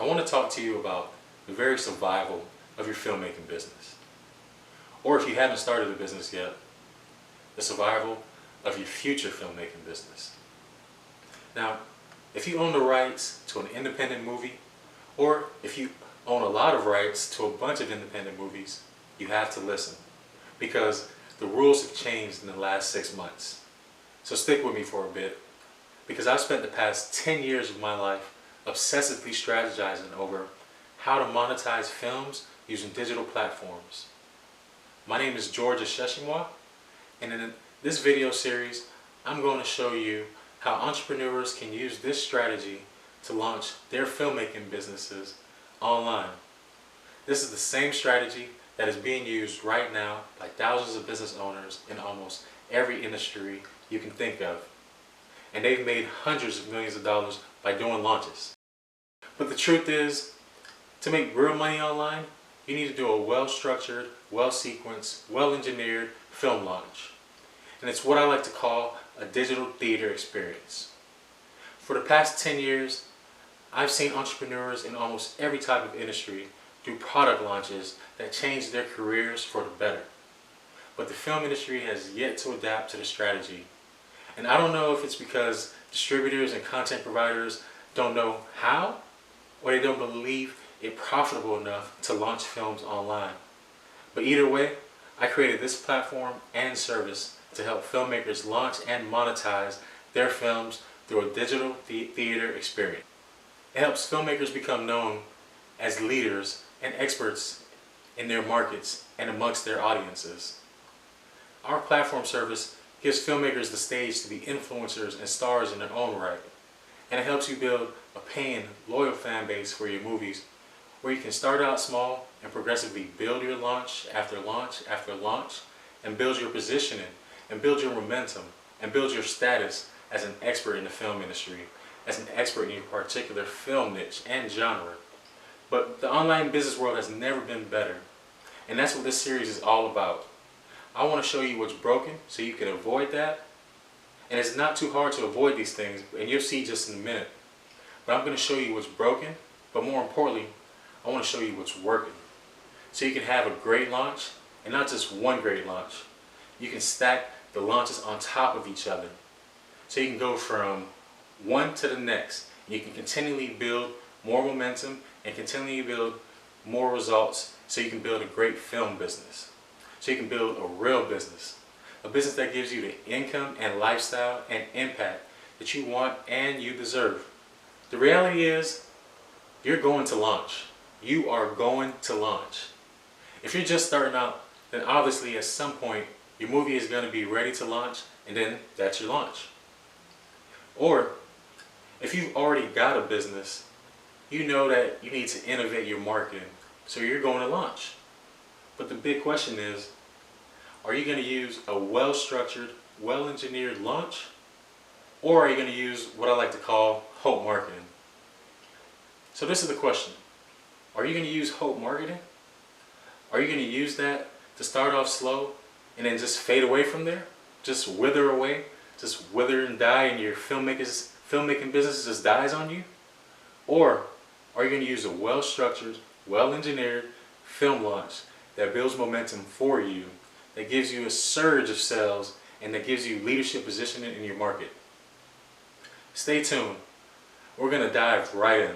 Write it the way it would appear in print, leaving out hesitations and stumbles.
I want to talk to you about the very survival of your filmmaking business. Or if you haven't started a business yet, the survival of your future filmmaking business. Now, if you own the rights to an independent movie, or if you own a lot of rights to a bunch of independent movies, you have to listen, because the rules have changed in the last 6 months. So stick with me for a bit, because I've spent the past 10 years of my life obsessively strategizing over how to monetize films using digital platforms. My name is George Asheshimwa, and in this video series, I'm going to show you how entrepreneurs can use this strategy to launch their filmmaking businesses online. This is the same strategy that is being used right now by thousands of business owners in almost every industry you can think of. And they've made hundreds of millions of dollars by doing launches. But the truth is, to make real money online, you need to do a well-structured, well-sequenced, well-engineered film launch. And it's what I like to call a digital theater experience. For the past 10 years, I've seen entrepreneurs in almost every type of industry do product launches that change their careers for the better. But the film industry has yet to adapt to the strategy. And I don't know if it's because distributors and content providers don't know how, or they don't believe it's profitable enough to launch films online. But either way, I created this platform and service to help filmmakers launch and monetize their films through a digital theater experience. It helps filmmakers become known as leaders and experts in their markets and amongst their audiences. Our platform service gives filmmakers the stage to be influencers and stars in their own right. And it helps you build a paying, loyal fan base for your movies, where you can start out small and progressively build your launch after launch after launch, and build your positioning, and build your momentum, and build your status as an expert in the film industry, as an expert in your particular film niche and genre. But the online business world has never been better, and that's what this series is all about. I want to show you what's broken so you can avoid that. And it's not too hard to avoid these things, and you'll see just in a minute. But I'm going to show you what's broken, but more importantly, I want to show you what's working. So you can have a great launch, and not just one great launch. You can stack the launches on top of each other. So you can go from one to the next. You can continually build more momentum and continually build more results, so you can build a great film business. So you can build a real business. A business that gives you the income and lifestyle and impact that you want and you deserve. The reality is, you're going to launch. You are going to launch. If you're just starting out, then obviously at some point your movie is going to be ready to launch, and then that's your launch. Or if you've already got a business, you know that you need to innovate your marketing, so you're going to launch. But the big question is, are you going to use a well-structured, well-engineered launch? Or are you going to use what I like to call hope marketing? So this is the question. Are you going to use hope marketing? Are you going to use that to start off slow and then just fade away from there? Just wither away? Just wither and die, and your filmmaking business just dies on you? Or are you going to use a well-structured, well-engineered film launch that builds momentum for you, that gives you a surge of sales, and that gives you leadership positioning in your market? Stay tuned. We're going to dive right in.